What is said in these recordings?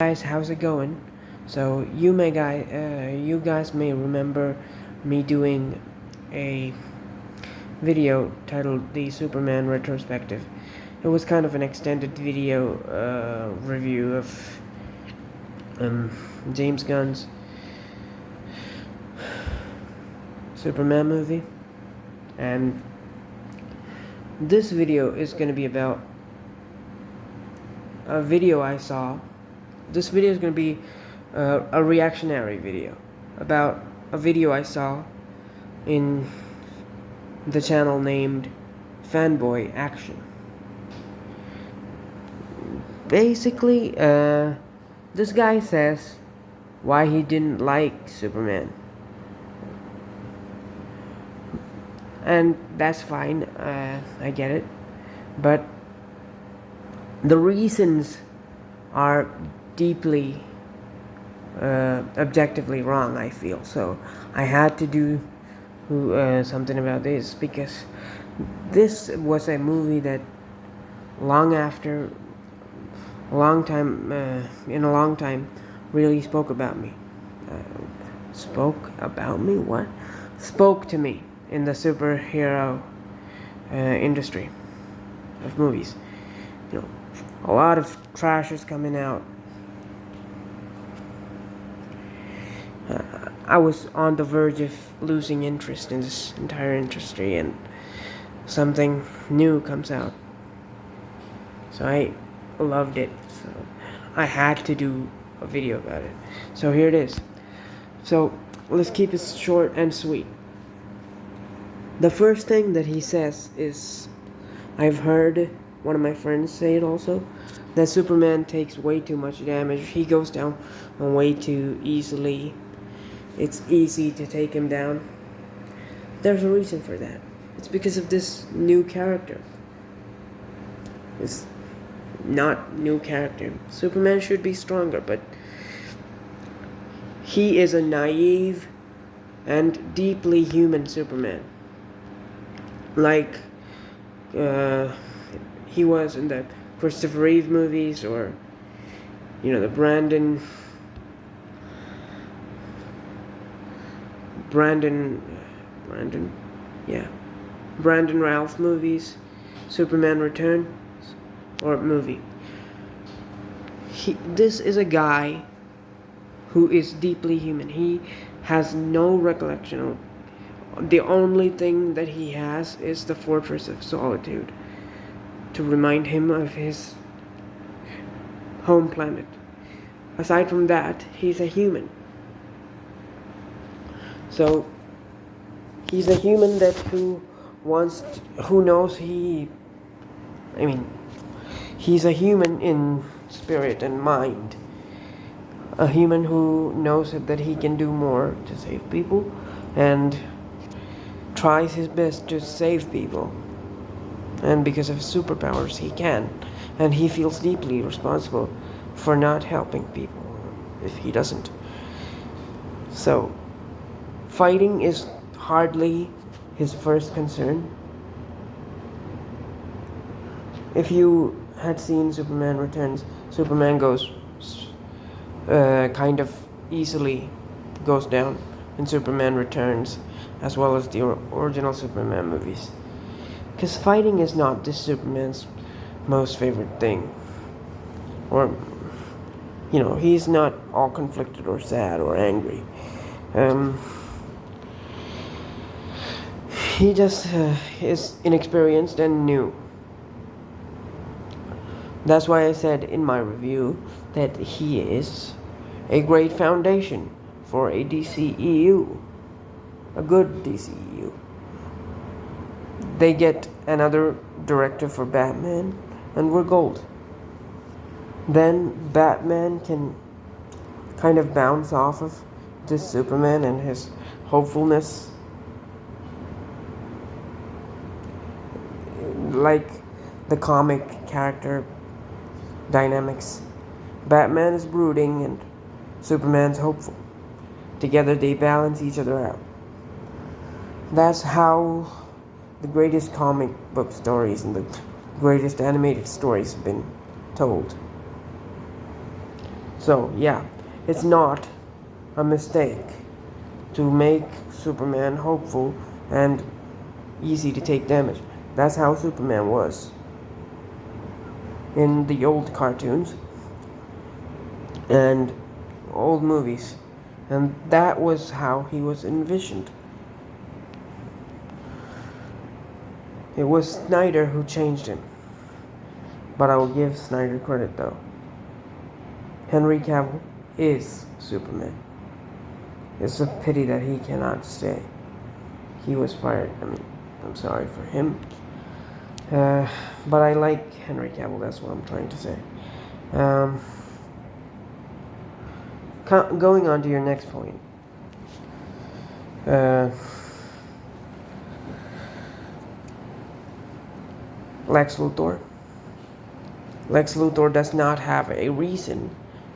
Guys, how's it going? So you guys may remember me doing a video titled the Superman Retrospective. It was kind of an extended video review of James Gunn's Superman movie, and this video is going to be about a video I saw. This video is going to be a reactionary video about a video I saw in the channel named Fanboy Action. Basically, this guy says why he didn't like Superman. And that's fine, I get it. But the reasons are deeply objectively wrong, I feel. So I had to do something about this, because this was a movie that in a long time really spoke about me. Spoke to me in the superhero industry of movies. You know, a lot of trash is coming out. I was on the verge of losing interest in this entire industry, and something new comes out. So I loved it. So I had to do a video about it. So here it is. So let's keep it short and sweet. The first thing that he says is, I've heard one of my friends say it also, that Superman takes way too much damage. He goes down way too easily. It's easy to take him down. There's a reason for that. It's because of this new character. It's not new character. Superman should be stronger, but he is a naive and deeply human Superman. Like he was in the Christopher Reeve movies, or the Brandon Ralph movies, Superman Return, or movie. This is a guy who is deeply human. He has no recollection of. The only thing that he has is the Fortress of Solitude to remind him of his home planet. Aside from that, he's a human. So he's a human he's a human in spirit and mind. A human who knows that he can do more to save people, and tries his best to save people. And because of his superpowers, he can. And he feels deeply responsible for not helping people if he doesn't. So fighting is hardly his first concern. If you had seen Superman Returns, Superman goes kind of easily goes down in Superman Returns, as well as the original Superman movies. Because fighting is not this Superman's most favorite thing. Or, he's not all conflicted or sad or angry. He just is inexperienced and new. That's why I said in my review that he is a great foundation for a DCEU. A good DCEU. They get another director for Batman, and we're gold. Then Batman can kind of bounce off of this Superman and his hopefulness. Like the comic character dynamics. Batman is brooding and Superman's hopeful. Together they balance each other out. That's how the greatest comic book stories and the greatest animated stories have been told. So, yeah, it's not a mistake to make Superman hopeful and easy to take damage. That's how Superman was in the old cartoons and old movies. And that was how he was envisioned. It was Snyder who changed him. But I will give Snyder credit though. Henry Cavill is Superman. It's a pity that he cannot stay. He was fired. I mean, I'm sorry for him. But I like Henry Cavill, that's what I'm trying to say. Going on to your next point. Lex Luthor. Lex Luthor does not have a reason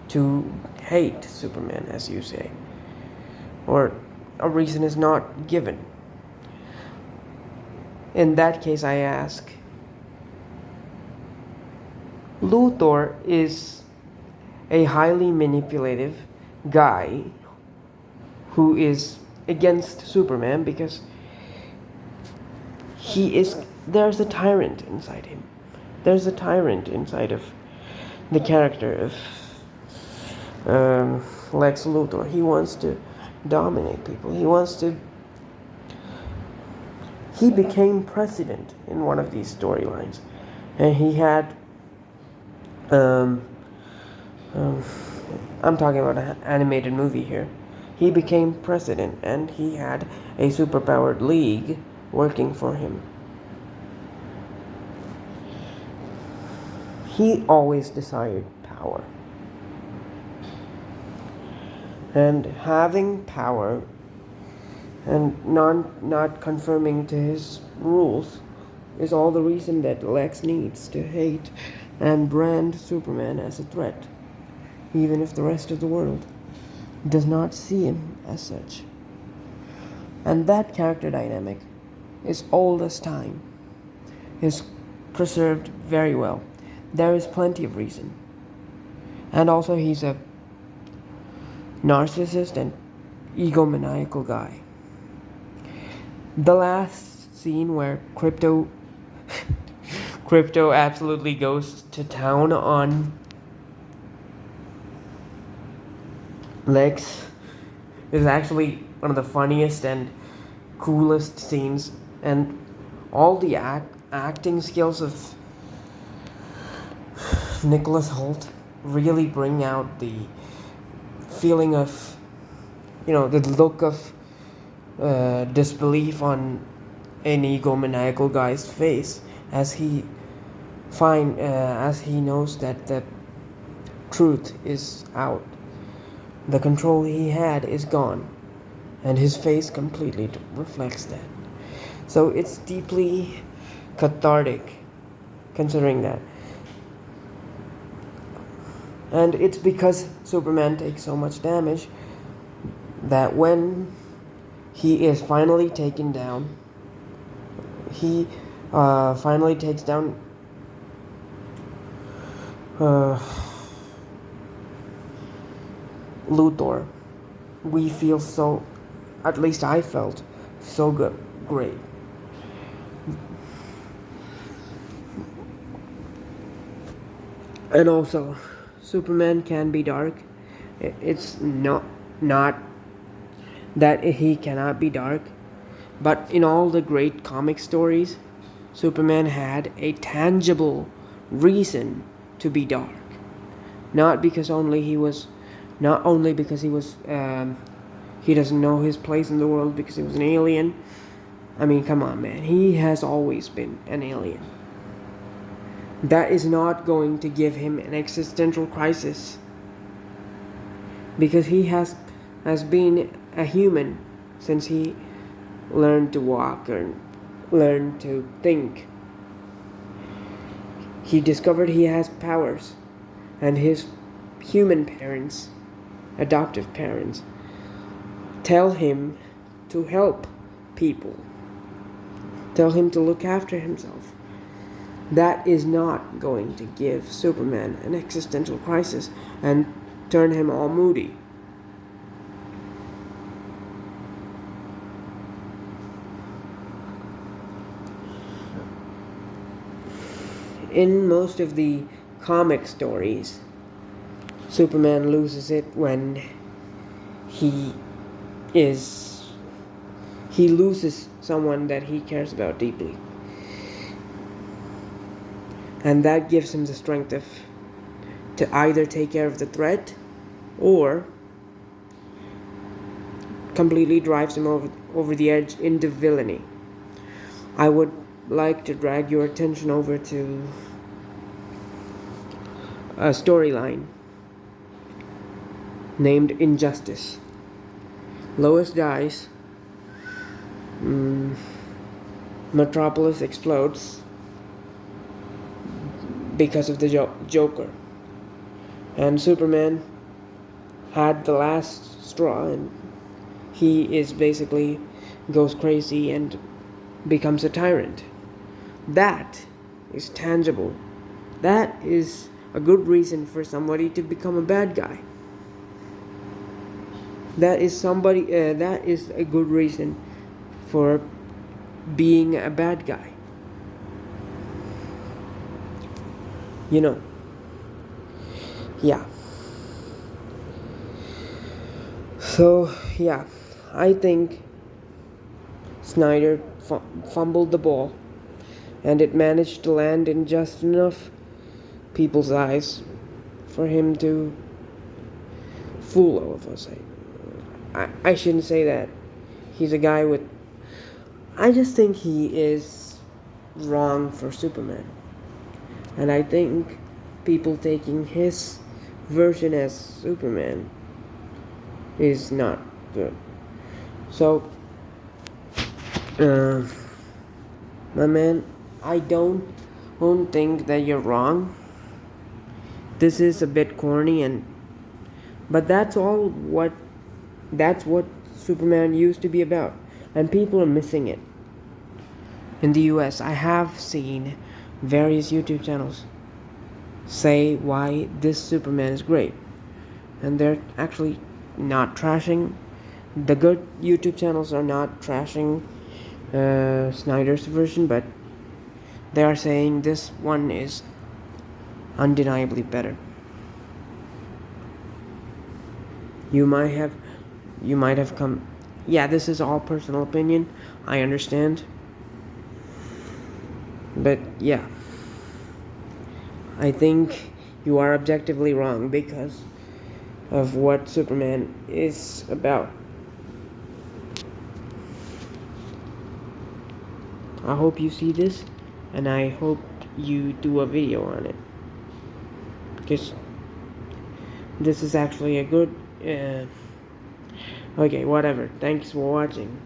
to hate Superman, as you say. Or a reason is not given. In that case, I ask, Luthor is a highly manipulative guy who is against Superman because there's a tyrant inside him. There's a tyrant inside of the character of Lex Luthor. He wants to dominate people. He became president in one of these storylines, and he had I'm talking about an animated movie here. He became president, and he had a superpowered league working for him. He always desired power. And having power and not conforming to his rules is all the reason that Lex needs to hate and brand Superman as a threat, even if the rest of the world does not see him as such. And that character dynamic is old as time, is preserved very well. There is plenty of reason. And also he's a narcissist and egomaniacal guy. The last scene where Crypto absolutely goes to town on Lex is actually one of the funniest and coolest scenes, and all the acting skills of Nicholas Hoult really bring out the feeling of, the look of disbelief on an egomaniacal guy's face as he knows that the truth is out. The control he had is gone, and his face completely reflects that. So it's deeply cathartic, considering that. And it's because Superman takes so much damage that when he is finally taken down, he finally takes down Luthor. We feel so, at least I felt so great. And also, Superman can be dark. It's not that he cannot be dark, but in all the great comic stories, Superman had a tangible reason to be dark. Not only because he doesn't know his place in the world because he was an alien. I mean, come on, man. He has always been an alien. That is not going to give him an existential crisis, because he has been a human since he learned to walk and learned to think. He discovered he has powers, and his human parents, adoptive parents, tell him to help people, tell him to look after himself. That is not going to give Superman an existential crisis, and turn him all moody. In most of the comic stories, Superman loses it when he loses someone that he cares about deeply. And that gives him the strength to either take care of the threat or completely drives him over the edge into villainy. I would like to drag your attention over to a storyline named Injustice. Lois dies. Metropolis explodes because of the Joker. And Superman had the last straw, and he is basically goes crazy and becomes a tyrant. That is tangible. That is a good reason for somebody to become a bad guy. That is a good reason for being a bad guy. Yeah. So, yeah, I think Snyder fumbled the ball, and it managed to land in just enough people's eyes for him to fool all of us. I shouldn't say that. He's a guy with... I just think he is wrong for Superman. And I think people taking his version as Superman is not good. So, my man, I don't think that you're wrong. This is a bit corny, but that's what Superman used to be about, and people are missing it. In the US, I have seen various YouTube channels say why this Superman is great, and they're actually not trashing. The good YouTube channels are not trashing Snyder's version, but they are saying this one is undeniably better. You might have come... Yeah, this is all personal opinion, I understand. But yeah, I think you are objectively wrong because of what Superman is about. I hope you see this, and I hope you do a video on it, because this is actually a good... Okay, whatever. Thanks for watching.